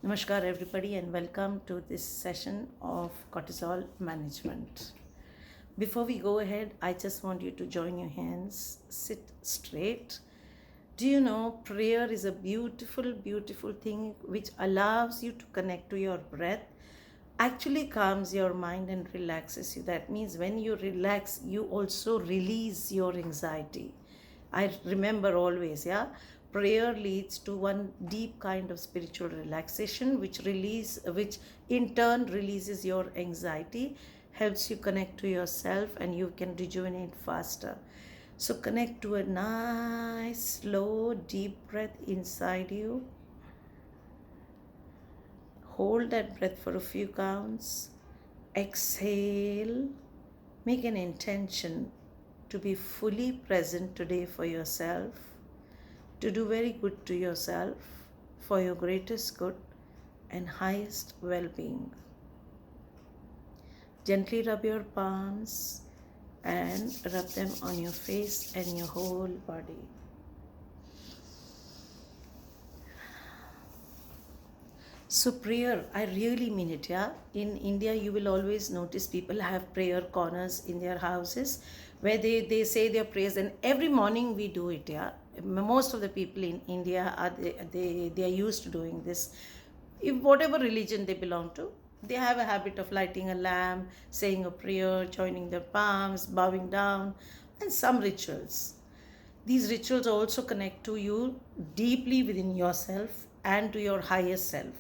Namaskar, everybody, and welcome to this session of cortisol management. Before we go ahead, I just want you to join your hands, sit straight. Do you know prayer is a beautiful, beautiful thing which allows you to connect to your breath, actually calms your mind and relaxes you. That means when you relax, you also release your anxiety. I remember always, prayer leads to one deep kind of spiritual relaxation, which in turn releases your anxiety, helps you connect to yourself, and you can rejuvenate faster. So connect to a nice, slow, deep breath inside you. Hold that breath for a few counts. Exhale. Make an intention to be fully present today for yourself, to do very good to yourself, for your greatest good and highest well-being. Gently rub your palms and rub them on your face and your whole body. So prayer, I really mean it, In India, you will always notice people have prayer corners in their houses where they say their prayers, and every morning we do it, Most of the people in India, they are used to doing this. If whatever religion they belong to, they have a habit of lighting a lamp, saying a prayer, joining their palms, bowing down, and some rituals. These rituals also connect to you deeply within yourself and to your highest self.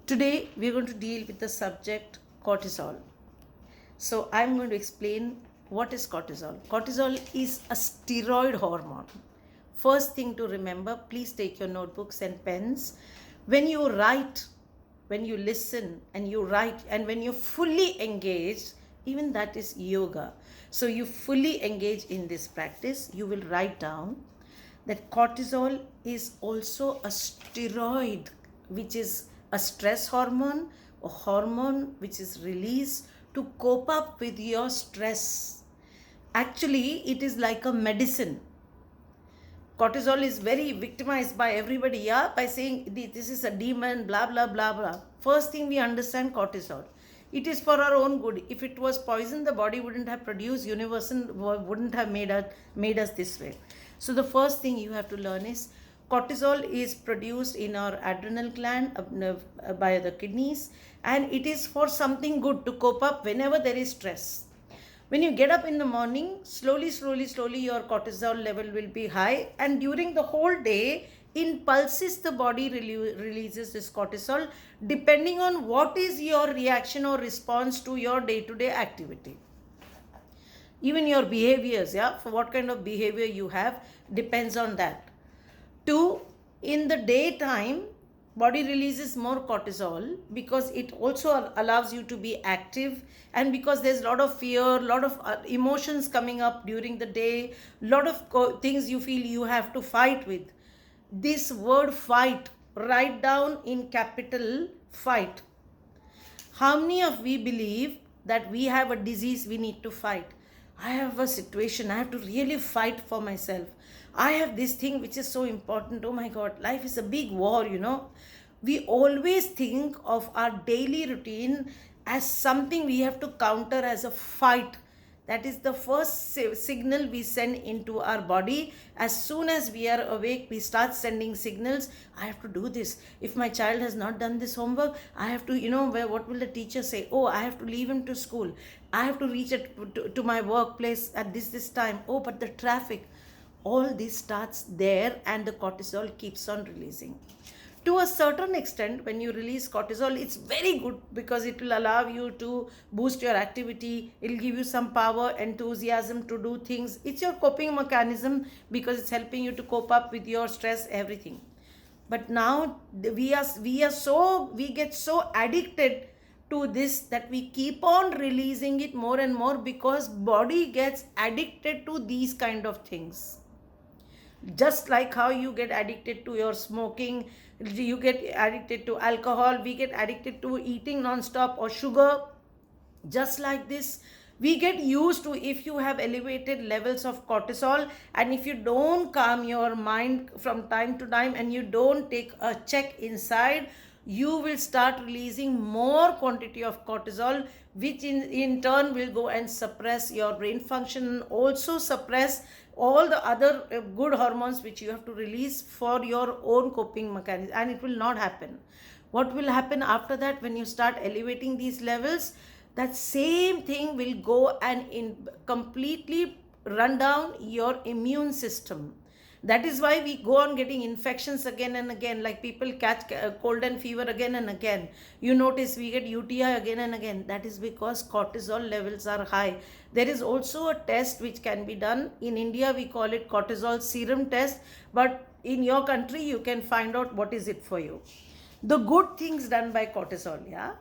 Today, we're going to deal with the subject cortisol. So, I'm going to explain what is cortisol. Cortisol is a steroid hormone. First thing to remember, please take your notebooks and pens. When you write, when you listen and you write, and when you're fully engaged, even that is yoga. So, you fully engage in this practice, you will write down that cortisol is also a steroid, which is a stress hormone, a hormone which is released to cope up with your stress. Actually, it is like a medicine. Cortisol is very victimized by everybody, by saying this is a demon, blah, blah, blah, blah. First thing we understand cortisol. It is for our own good. If it was poison, the body wouldn't have produced, universe wouldn't have made us this way. So the first thing you have to learn is cortisol is produced in our adrenal gland by the kidneys, and it is for something good to cope up whenever there is stress. When you get up in the morning, slowly, your cortisol level will be high, and during the whole day, in pulses, the body releases this cortisol depending on what is your reaction or response to your day-to-day activity. Even your behaviors, for what kind of behavior you have depends on that. 2, in the daytime, body releases more cortisol because it also allows you to be active, and because there's a lot of fear, a lot of emotions coming up during the day, a lot of things you feel you have to fight with. This word fight, write down in capital fight. How many of we believe that we have a disease we need to fight? I have a situation, I have to really fight for myself. I have this thing which is so important. Oh my God, life is a big war, We always think of our daily routine as something we have to counter as a fight. That is the first signal we send into our body. As soon as we are awake, we start sending signals. I have to do this. If my child has not done this homework, I have to, what will the teacher say? Oh, I have to leave him to school. I have to reach to my workplace at this time. Oh, but the traffic. All this starts there, and the cortisol keeps on releasing. To a certain extent, when you release cortisol, it's very good because it will allow you to boost your activity. It will give you some power, enthusiasm to do things. It's your coping mechanism because it's helping you to cope up with your stress, everything. But now we get so addicted to this that we keep on releasing it more and more because body gets addicted to these kind of things. Just like how you get addicted to your smoking, you get addicted to alcohol, we get addicted to eating non-stop or sugar. Just like this, we get used to, if you have elevated levels of cortisol and if you don't calm your mind from time to time and you don't take a check inside, you will start releasing more quantity of cortisol, which in turn will go and suppress your brain function and also suppress all the other good hormones which you have to release for your own coping mechanism, and it will not happen. What will happen after that, when you start elevating these levels, that same thing will go and completely run down your immune system. That is why we go on getting infections again and again, like people catch cold and fever again and again. You notice we get UTI again and again. That is because cortisol levels are high. There is also a test which can be done. In India we call it cortisol serum test, but in your country you can find out what is it for you. The good things done by cortisol, yeah.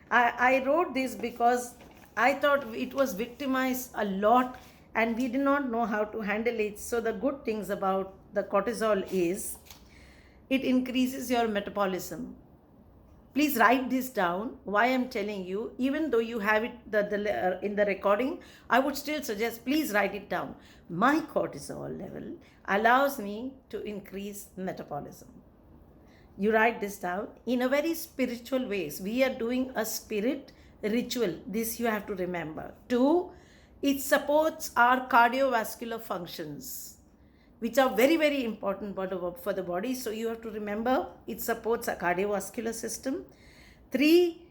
I wrote this because I thought it was victimized a lot and we did not know how to handle it. So the good things about the cortisol is it increases your metabolism. Please write this down. Why I'm telling you, even though you have it in the recording, I would still suggest please write it down. My cortisol level allows me to increase metabolism. You write this down in a very spiritual ways. We are doing a spirit ritual. This you have to remember. 2, it supports our cardiovascular functions, which are very, very important for the body. So you have to remember it supports a cardiovascular system. 3,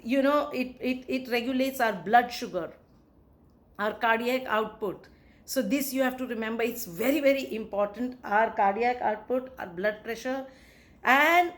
it regulates our blood sugar, our cardiac output. So this you have to remember. It's very, very important. Our cardiac output, our blood pressure. And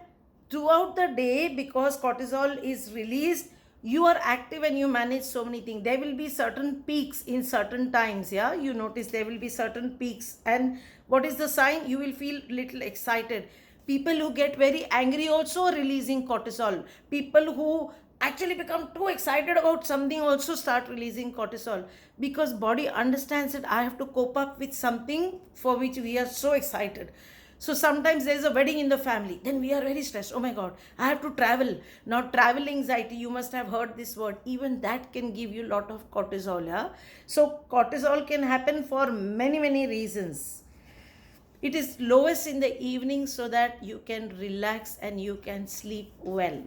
throughout the day, because cortisol is released, you are active and you manage so many things. There will be certain peaks in certain times. Yeah, you notice there will be certain peaks. And what is the sign? You will feel little excited. People who get very angry also are releasing cortisol. People who actually become too excited about something also start releasing cortisol, because body understands that I have to cope up with something for which we are so excited. So sometimes there is a wedding in the family, then we are very stressed. Oh my God, I have to travel. Now travel anxiety, you must have heard this word. Even that can give you a lot of cortisol. Yeah? So cortisol can happen for many, many reasons. It is lowest in the evening so that you can relax and you can sleep well.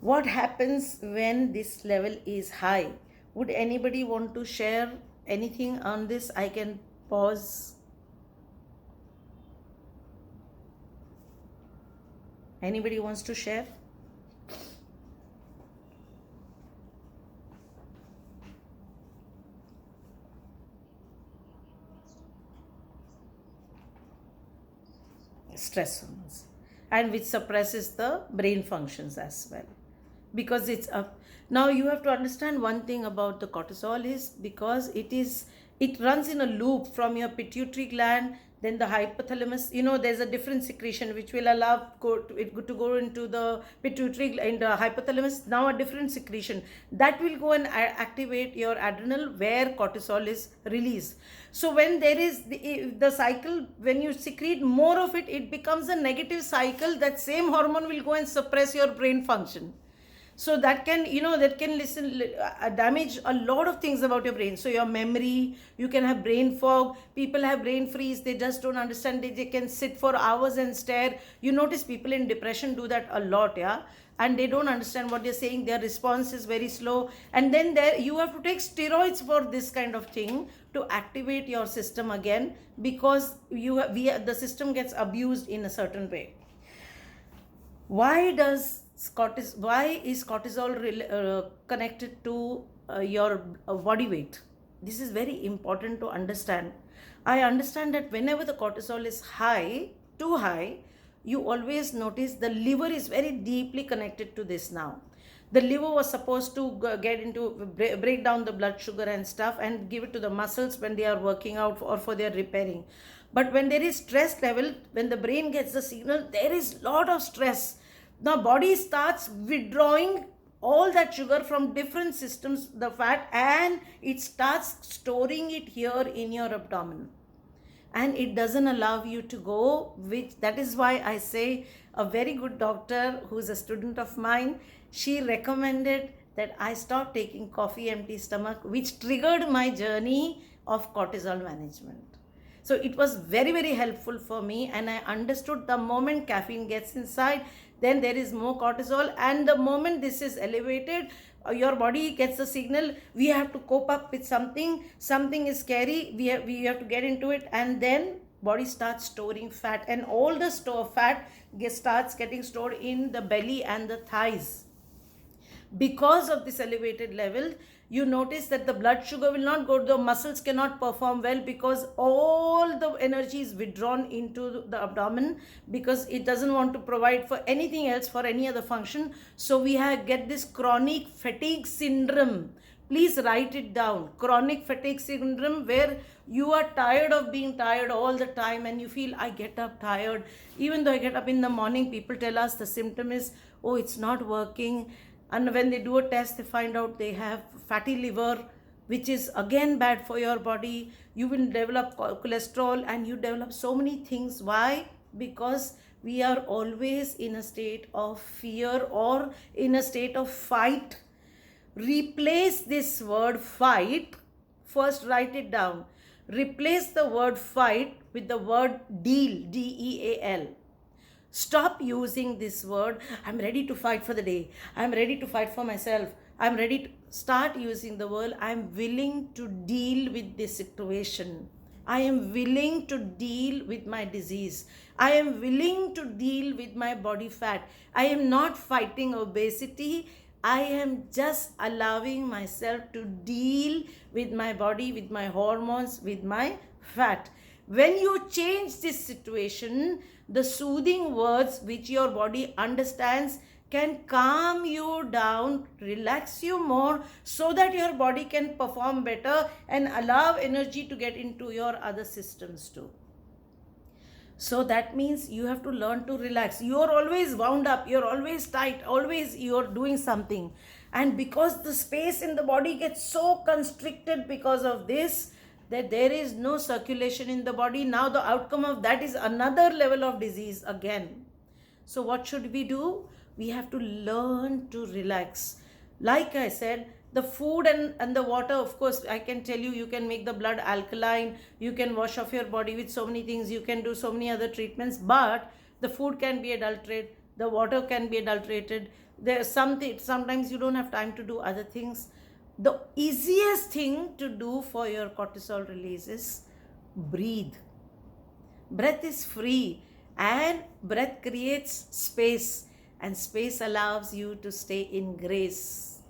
What happens when this level is high? Would anybody want to share anything on this? I can pause. Anybody wants to share? Stress hormones, and which suppresses the brain functions as well, because it's up. Now you have to understand one thing about the cortisol is because it runs in a loop from your pituitary gland, then the hypothalamus. There's a different secretion which will allow it to go into the pituitary and the hypothalamus. Now a different secretion that will go and activate your adrenal, where cortisol is released. So when there is the cycle, when you secrete more of it, it becomes a negative cycle. That same hormone will go and suppress your brain function. So that can damage a lot of things about your brain. So your memory, you can have brain fog. People have brain freeze. They just don't understand. They can sit for hours and stare. You notice people in depression do that a lot, yeah. And they don't understand what they're saying. Their response is very slow. And then you have to take steroids for this kind of thing to activate your system again, because the system gets abused in a certain way. Why is cortisol connected to your body weight? This is very important to understand. I understand that whenever the cortisol is high, too high, you always notice the liver is very deeply connected to this now. The liver was supposed to break down the blood sugar and stuff and give it to the muscles when they are working out or for their repairing. But when there is stress level, when the brain gets the signal, there is lot of stress. The body starts withdrawing all that sugar from different systems, the fat, and it starts storing it here in your abdomen. And it doesn't allow you to go, that is why I say a very good doctor who's a student of mine, she recommended that I stop taking coffee empty stomach, which triggered my journey of cortisol management. So it was very, very helpful for me, and I understood the moment caffeine gets inside, then there is more cortisol, and the moment this is elevated, your body gets the signal, we have to cope up with something is scary, we have to get into it, and then body starts storing fat, and all the fat starts getting stored in the belly and the thighs. Because of this elevated level, you notice that the blood sugar will not go, the muscles cannot perform well, because all the energy is withdrawn into the abdomen, because it doesn't want to provide for anything else, for any other function. So we get this chronic fatigue syndrome. Please write it down. Chronic fatigue syndrome, where you are tired of being tired all the time, and you feel, I get up tired. Even though I get up in the morning, people tell us the symptom is, oh, it's not working. And when they do a test, they find out they have fatty liver, which is again bad for your body. You will develop cholesterol, and you develop so many things. Why? Because we are always in a state of fear or in a state of fight. Replace this word fight. First, write it down. Replace the word fight with the word deal, DEAL. Stop using this word, I'm ready to fight for the day, I'm ready to fight for myself, I'm ready to start using the word, I'm willing to deal with this situation. I am willing to deal with my disease. I am willing to deal with my body fat. I am not fighting obesity. I am just allowing myself to deal with my body, with my hormones, with my fat. When you change this situation, the soothing words which your body understands can calm you down, relax you more, so that your body can perform better and allow energy to get into your other systems too. So that means you have to learn to relax. You are always wound up, you're always tight, always you're doing something. And because the space in the body gets so constricted because of this, that there is no circulation in the body. Now the outcome of that is another level of disease again. So what should we do? We have to learn to relax. Like I said, the food and the water, of course, I can tell you, you can make the blood alkaline, you can wash off your body with so many things, you can do so many other treatments, but the food can be adulterated, the water can be adulterated. There's something, sometimes you don't have time to do other things. The easiest thing to do for your cortisol release is breathe. Breath is free, and breath creates space, and space allows you to stay in grace.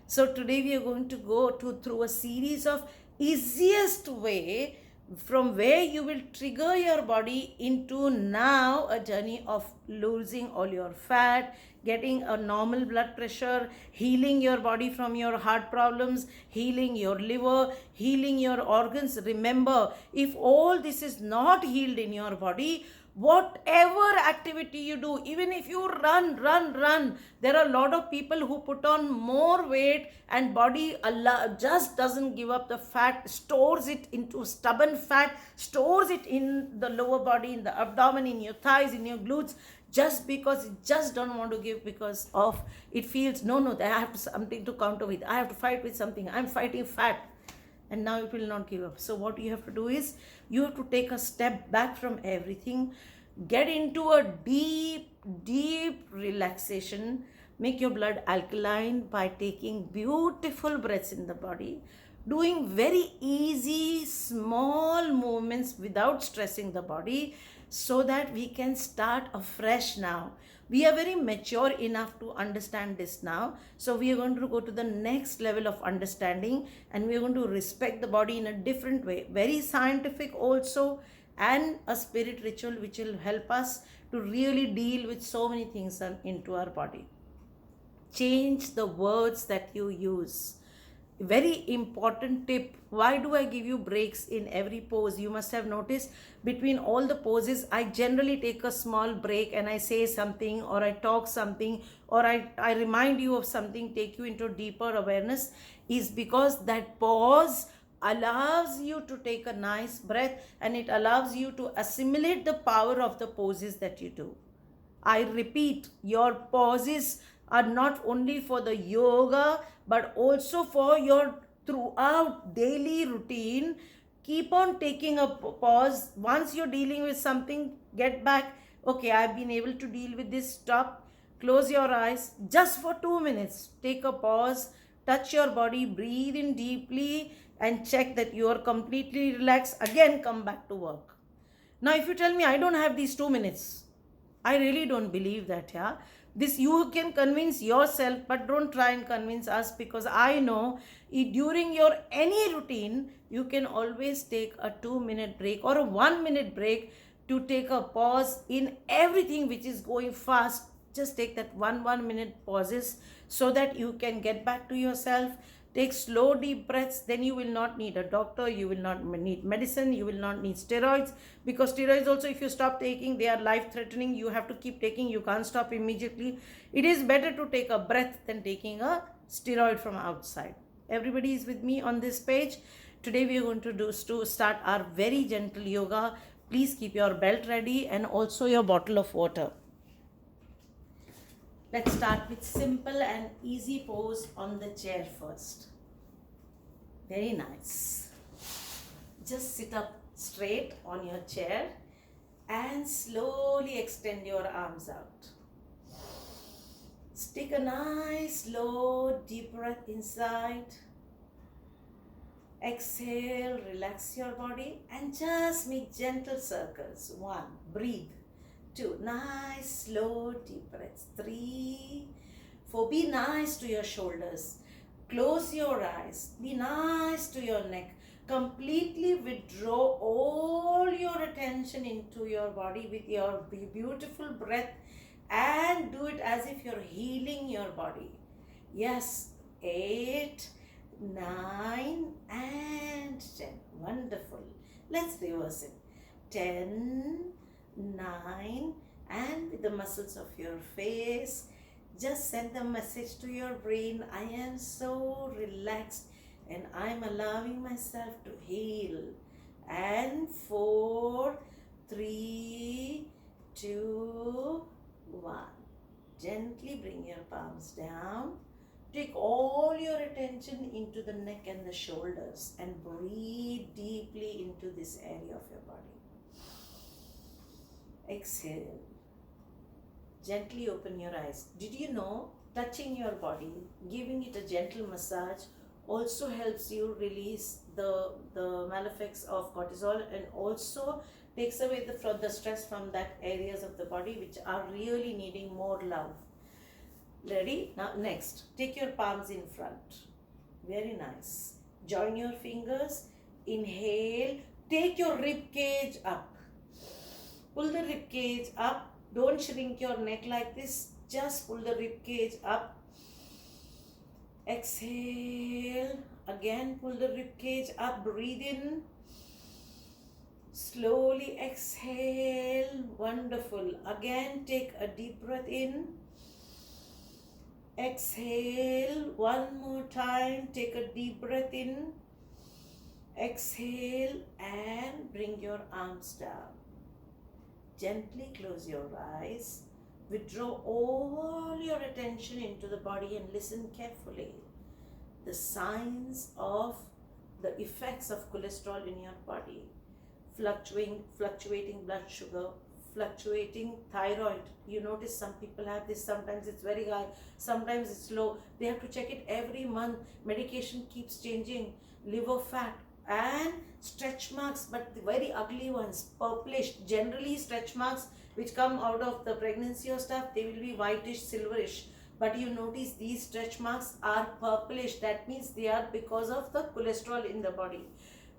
So today we are going to go through a series of easiest way from where you will trigger your body into now a journey of losing all your fat, getting a normal blood pressure, healing your body from your heart problems, healing your liver, healing your organs. Remember, if all this is not healed in your body, whatever activity you do, even if you run, there are a lot of people who put on more weight and body just doesn't give up the fat, stores it into stubborn fat, stores it in the lower body, in the abdomen, in your thighs, in your glutes, just because it just don't want to give, because of it feels, no, I have something to counter with, I have to fight with something, I'm fighting fat, and now it will not give up. So what you have to do is, you have to take a step back from everything, get into a deep relaxation, make your blood alkaline by taking beautiful breaths in the body, doing very easy small movements without stressing the body, so that we can start afresh now. We are very mature enough to understand this now. So we are going to go to the next level of understanding, and we are going to respect the body in a different way. Very scientific also, and a spirit ritual which will help us to really deal with so many things into our body. Change the words that you use. Very important tip. Why do I give you breaks in every pose? You must have noticed, between all the poses, I generally take a small break and I say something, or I talk something, or I remind you of something, take you into deeper awareness, is because that pause allows you to take a nice breath, and it allows you to assimilate the power of the poses that you do. I repeat, your pauses are not only for the yoga, but also for your throughout daily routine Keep on taking a pause. Once you're dealing with something, get back. Okay, I've been able to deal with this. Stop. Close your eyes just for 2 minutes. Take a pause. Touch your body. Breathe in deeply and check that you are completely relaxed. Again, come back to work. Now, if you tell me I don't have these 2 minutes, I really don't believe that, yeah. This you can convince yourself, but don't try and convince us, because I know during your any routine, you can always take a 2 minute break or a 1 minute break to take a pause in everything which is going fast. Just take that one minute pauses so that you can get back to yourself. Take slow deep breaths. Then you will not need a doctor, you will not need medicine, you will not need steroids, because steroids also, if you stop taking, they are life threatening. You have to keep taking, you can't stop immediately. It is better to take a breath than taking a steroid from outside. Everybody is with me on this page. Today we are going to start our very gentle yoga. Please keep your belt ready and also your bottle of water. Let's start with simple and easy pose on the chair first. Very nice. Just sit up straight on your chair and slowly extend your arms out. Take a nice slow deep breath inside. Exhale, relax your body and just make gentle circles. 1, breathe. 2, nice slow deep breaths. 3, 4, be nice to your shoulders. Close your eyes. Be nice to your neck. Completely withdraw all your attention into your body with your beautiful breath, and do it as if you're healing your body. Yes, 8, 9 and 10. Wonderful. Let's reverse it. 10, 9, and with the muscles of your face, just send the message to your brain, I am so relaxed and I'm allowing myself to heal. And 4, 3, 2, 1. Gently bring your palms down. Take all your attention into the neck and the shoulders and breathe deeply into this area of your body. Exhale. Gently open your eyes. Did you know touching your body, giving it a gentle massage also helps you release the malefics of cortisol, and also takes away the stress from that areas of the body which are really needing more love. Ready? Now next, take your palms in front. Very nice. Join your fingers. Inhale. Take your rib cage up. Pull the rib cage up. Don't shrink your neck like this. Just pull the rib cage up. Exhale. Again pull the rib cage up. Breathe in. Slowly exhale. Wonderful. Again take a deep breath in. Exhale. One more time. Take a deep breath in. Exhale and bring your arms down. Gently close your eyes. Withdraw all your attention into the body and listen carefully. The signs of the effects of cholesterol in your body. Fluctuating blood sugar, fluctuating thyroid. You notice some people have this, sometimes it's very high, sometimes it's low. They have to check it every month. Medication keeps changing. Liver fat and stretch marks, but the very ugly ones, purplish. Generally stretch marks which come out of the pregnancy or stuff, they will be whitish, silverish. But you notice these stretch marks are purplish. That means they are because of the cholesterol in the body.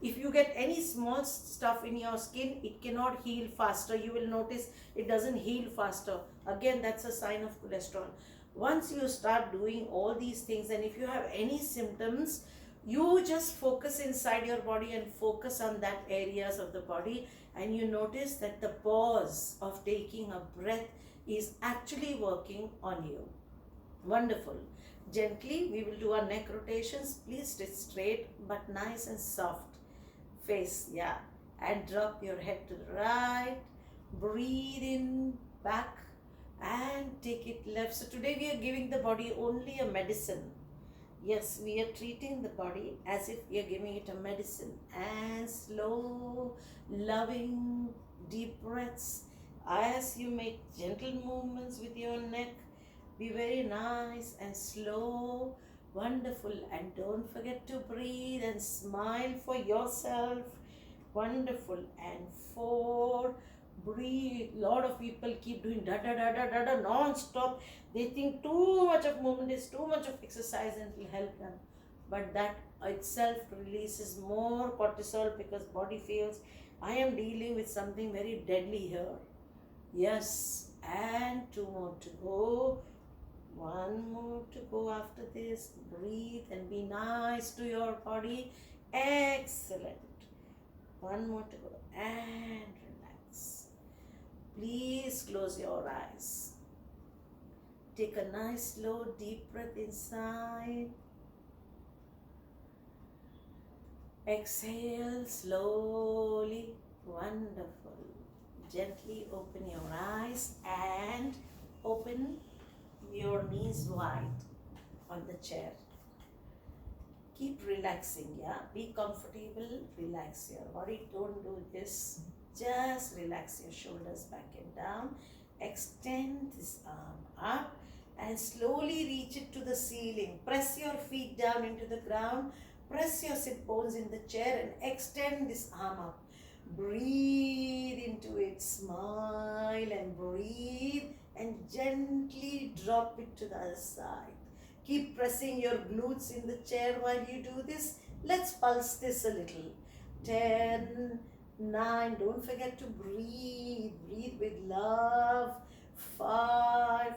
If you get any small stuff in your skin, it cannot heal faster. You will notice it doesn't heal faster. Again, that's a sign of cholesterol. Once you start doing all these things, and if you have any symptoms, you just focus inside your body and focus on that areas of the body, and you notice that the pause of taking a breath is actually working on you. Wonderful. Gently, we will do our neck rotations. Please sit straight but nice and soft. Face, yeah. And drop your head to the right. Breathe in, back, and take it left. So today we are giving the body only a medicine. Yes, we are treating the body as if we are giving it a medicine, and slow, loving, deep breaths as you make gentle movements with your neck. Be very nice and slow, wonderful, and don't forget to breathe and smile for yourself. Wonderful. And four, breathe. Lot of people keep doing da da da da da da non-stop. They think too much of movement is too much of exercise and it will help them, but that itself releases more cortisol because body feels I am dealing with something very deadly here. Yes, and two more to go. One more to go after this. Breathe and be nice to your body. Excellent. One more to go and relax. Please close your eyes. Take a nice slow deep breath inside. Exhale slowly. Wonderful. Gently open your eyes and open your knees wide on the chair. Keep relaxing, yeah? Be comfortable, relax your body. Don't do this. Just relax your shoulders back and down. Extend this arm up and slowly reach it to the ceiling. Press your feet down into the ground. Press your sit bones in the chair and extend this arm up. Breathe into it. Smile and breathe and gently drop it to the other side. Keep pressing your glutes in the chair while you do this. Let's pulse this a little. 10, 9, don't forget to breathe. Breathe with love. 5,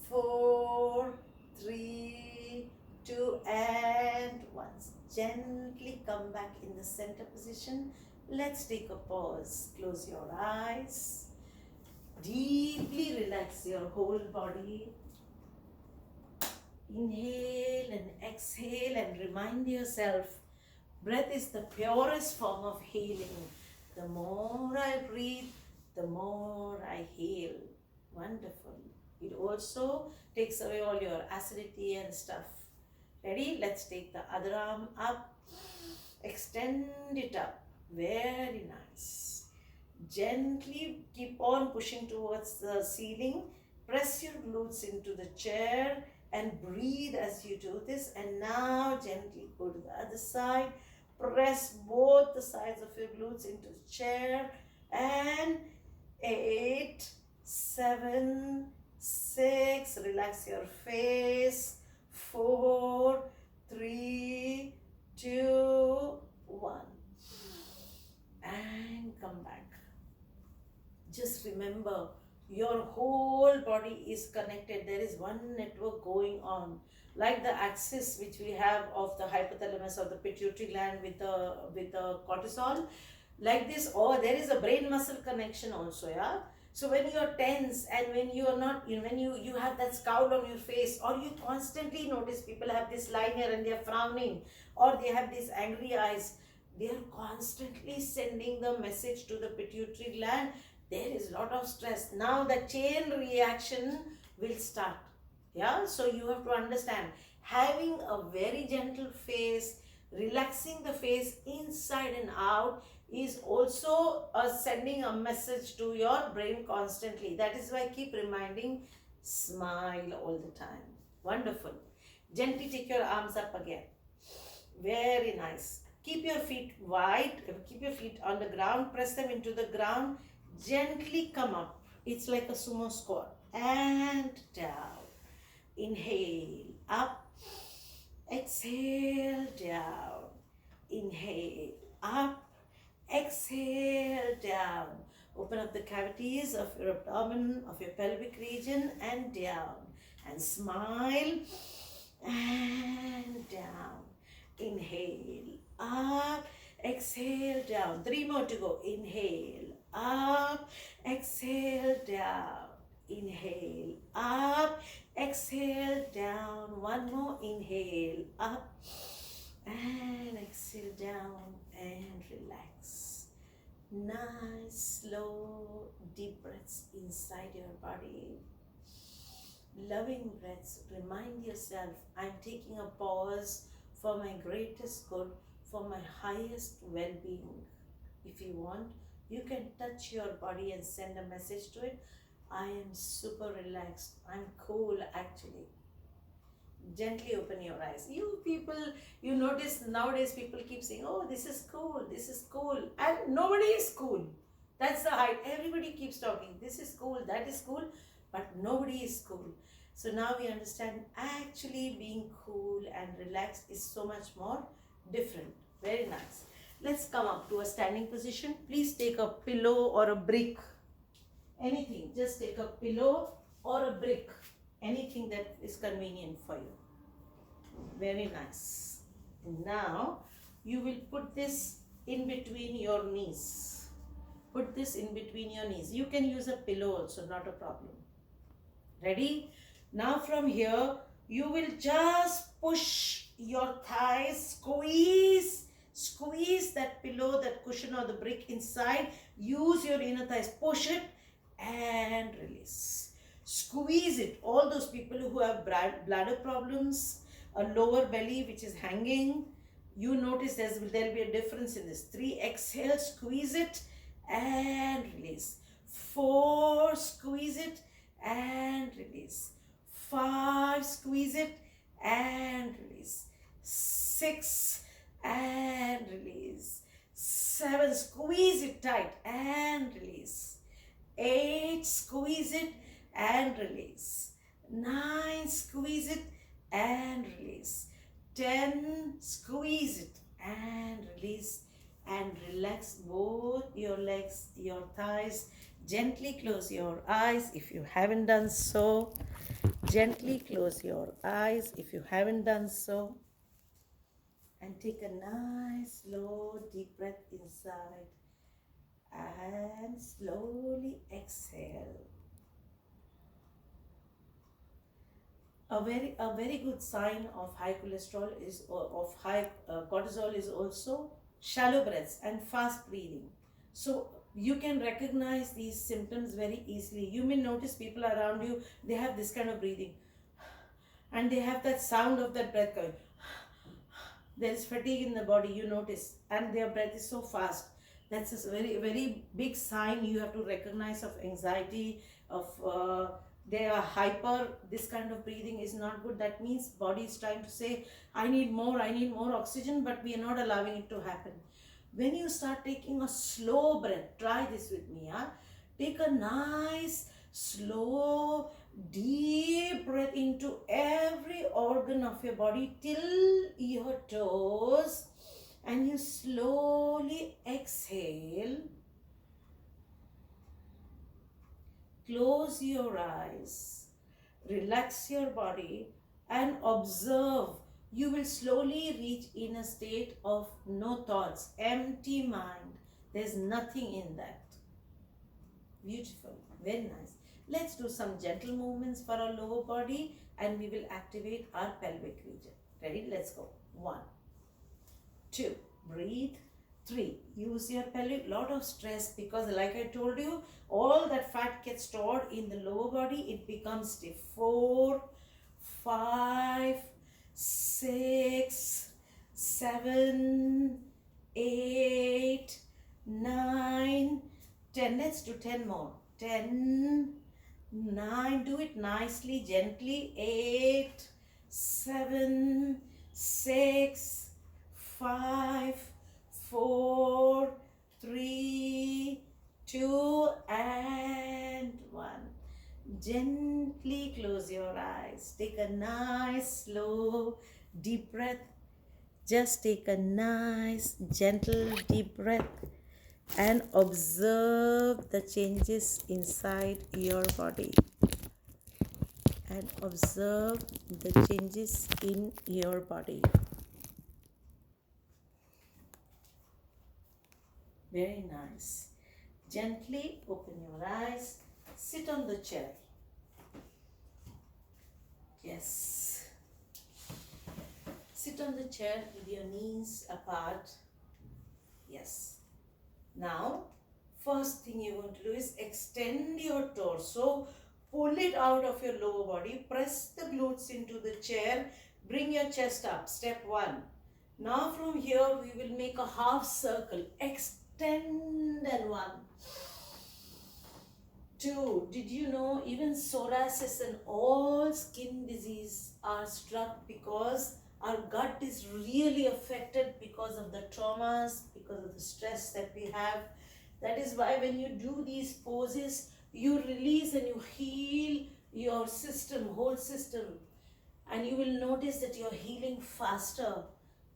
4, 3, 2, and 1. Gently come back in the center position. Let's take a pause. Close your eyes. Deeply relax your whole body. Inhale and exhale and remind yourself, breath is the purest form of healing. The more I breathe, the more I heal. Wonderful. It also takes away all your acidity and stuff. Ready? Let's take the other arm up. Extend it up. Very nice. Gently keep on pushing towards the ceiling. Press your glutes into the chair and breathe as you do this. And now gently go to the other side. Press both the sides of your glutes into the chair. And 8, 7, 6. Relax your face. 4, 3, 2, 1. And come back. Just remember, your whole body is connected. There is one network going on, like the axis which we have of the hypothalamus or the pituitary gland with the cortisol. Like this, or there is a brain muscle connection also, yeah. So when you are tense and when you are not, when you have that scowl on your face, or you constantly notice people have this line here and they are frowning, or they have these angry eyes, they are constantly sending the message to the pituitary gland. There is a lot of stress. Now the chain reaction will start. Yeah, so you have to understand, having a very gentle face, relaxing the face inside and out is also sending a message to your brain constantly. That is why I keep reminding, smile all the time. Wonderful. Gently take your arms up again. Very nice. Keep your feet wide, keep your feet on the ground, press them into the ground, gently come up. It's like a sumo squat. And down. Inhale, up. Exhale, down. Inhale, up. Exhale, down. Open up the cavities of your abdomen, of your pelvic region, and down. And smile, and down. Inhale, up. Exhale, down. 3 more to go. Inhale, up. Exhale, down. Inhale, up. Exhale, down. 1 more. Inhale, up. And exhale, down. And relax. Nice, slow, deep breaths inside your body. loving breaths. Remind yourself, I'm taking a pause for my greatest good, for my highest well being. If you want, you can touch your body and send a message to it. I am super relaxed. I'm cool actually. Gently open your eyes. You people, you notice nowadays people keep saying, oh, this is cool, this is cool. And nobody is cool. That's the height. Everybody keeps talking, this is cool, that is cool, but nobody is cool. So now we understand actually being cool and relaxed is so much more different. Very nice. Let's come up to a standing position. Please take a pillow or a brick. Anything. Just take a pillow or a brick. Anything that is convenient for you. Very nice. Now you will put this in between your knees. Put this in between your knees. You can use a pillow also, not a problem. Ready? Now from here you will just push your thighs, squeeze that pillow, that cushion or the brick inside. Use your inner thighs, push it and release. Squeeze it. All those people who have bladder problems, a lower belly which is hanging, you notice there'll be a difference in this. 3, exhale, squeeze it and release. 4, squeeze it and release. 5, squeeze it and release. 6 and release. 7, squeeze it tight and release. 8, squeeze it and release. 9, squeeze it and release. 10, squeeze it and release. And relax both your legs, your thighs. Gently close your eyes if you haven't done so. Gently close your eyes if you haven't done so. And take a nice, slow, deep breath inside. And slowly exhale. A very good sign of high cholesterol is, of high cortisol, is also shallow breaths and fast breathing. So you can recognize these symptoms very easily. You may notice people around you, they have this kind of breathing and they have that sound of that breath going. There is fatigue in the body, you notice, and their breath is so fast. That's a very big sign you have to recognize of anxiety, of they are hyper. This kind of breathing is not good. That means body is trying to say, I need more oxygen, but we are not allowing it to happen. When you start taking a slow breath, try this with me. Take a nice, slow, deep breath into every organ of your body till your toes, and you slowly exhale. Close your eyes, relax your body and observe. You will slowly reach in a state of no thoughts, empty mind. There's nothing in that. Beautiful, very nice. Let's do some gentle movements for our lower body and we will activate our pelvic region. Ready? Let's go. 1, 2, breathe. 3, use your pelvic. Lot of stress because like I told you, all that fat gets stored in the lower body, it becomes stiff. 4, 5, 6, 7, 8, 9, 10. Let's do 10 more. 10, 9, do it nicely, gently. 8, 7, 6, 5, 4, 3, 2, and 1. Gently close your eyes. Take a nice, slow, deep breath. Just take a nice, gentle, deep breath and observe the changes inside your body. And observe the changes in your body. Very nice. Gently open your eyes. Sit on the chair. Yes. Sit on the chair with your knees apart. Yes. Now, first thing you want to do is extend your torso Pull it out of your lower body. Press the glutes into the chair. Bring your chest up. Step 1. Now from here we will make a half circle. Extend and 1. 2. Did you know even psoriasis and all skin disease are struck because our gut is really affected because of the traumas, because of the stress that we have. That is why when you do these poses, you release and you heal your system, whole system. And you will notice that you're healing faster.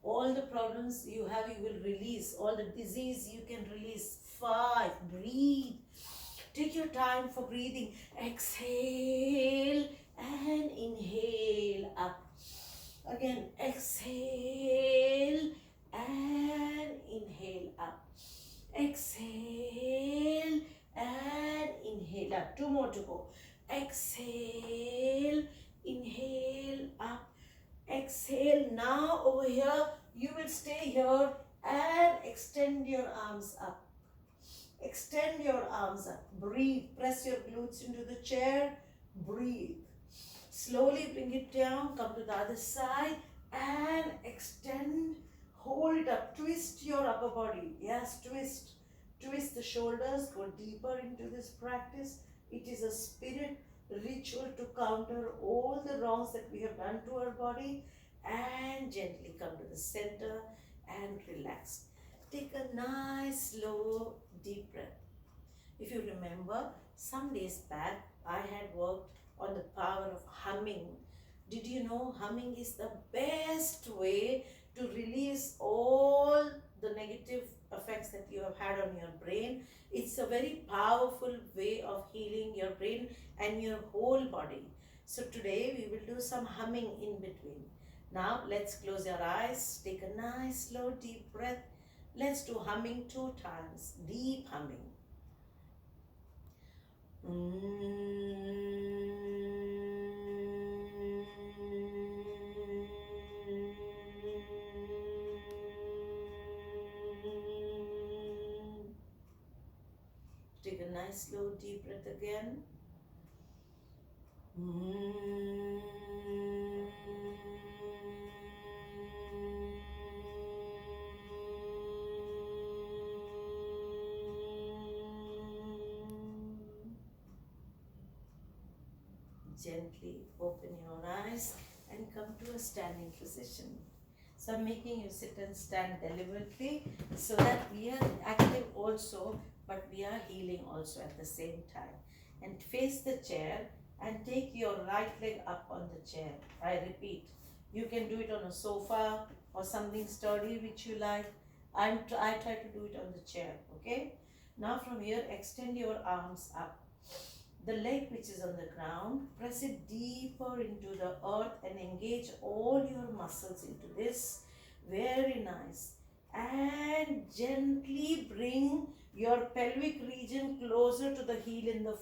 All the problems you have, you will release. All the disease you can release. 5. Breathe. Take your time for breathing. Exhale and inhale up. Again, exhale and inhale up. Exhale and inhale up. 2 more to go. Exhale, inhale up. Exhale. Now over here, you will stay here and extend your arms up. Extend your arms up. Breathe. Press your glutes into the chair. Breathe. Slowly bring it down. Come to the other side and extend. Hold it up. Twist your upper body. Yes, twist. Twist the shoulders. Go deeper into this practice. It is a spirit ritual to counter all the wrongs that we have done to our body. And gently come to the center and relax. Take a nice, slow, deep breath. If you remember, some days back, I had worked on the power of humming. Did you know humming is the best way to release all the negative effects that you have had on your brain? It's a very powerful way of healing your brain and your whole body. So today we will do some humming in between. Now let's close your eyes. Take a nice, slow, deep breath. Let's do humming 2 times. Deep humming. Take a nice, slow, deep breath again. Gently open your eyes and come to a standing position. So I'm making you sit and stand deliberately so that we are active also, but we are healing also at the same time. And face the chair and take your right leg up on the chair. I repeat, you can do it on a sofa or something sturdy which you like. I try to do it on the chair, okay? Now from here, extend your arms up. The leg which is on the ground, press it deeper into the earth and engage all your muscles into this. Very nice. And gently bring your pelvic region closer to the heel in the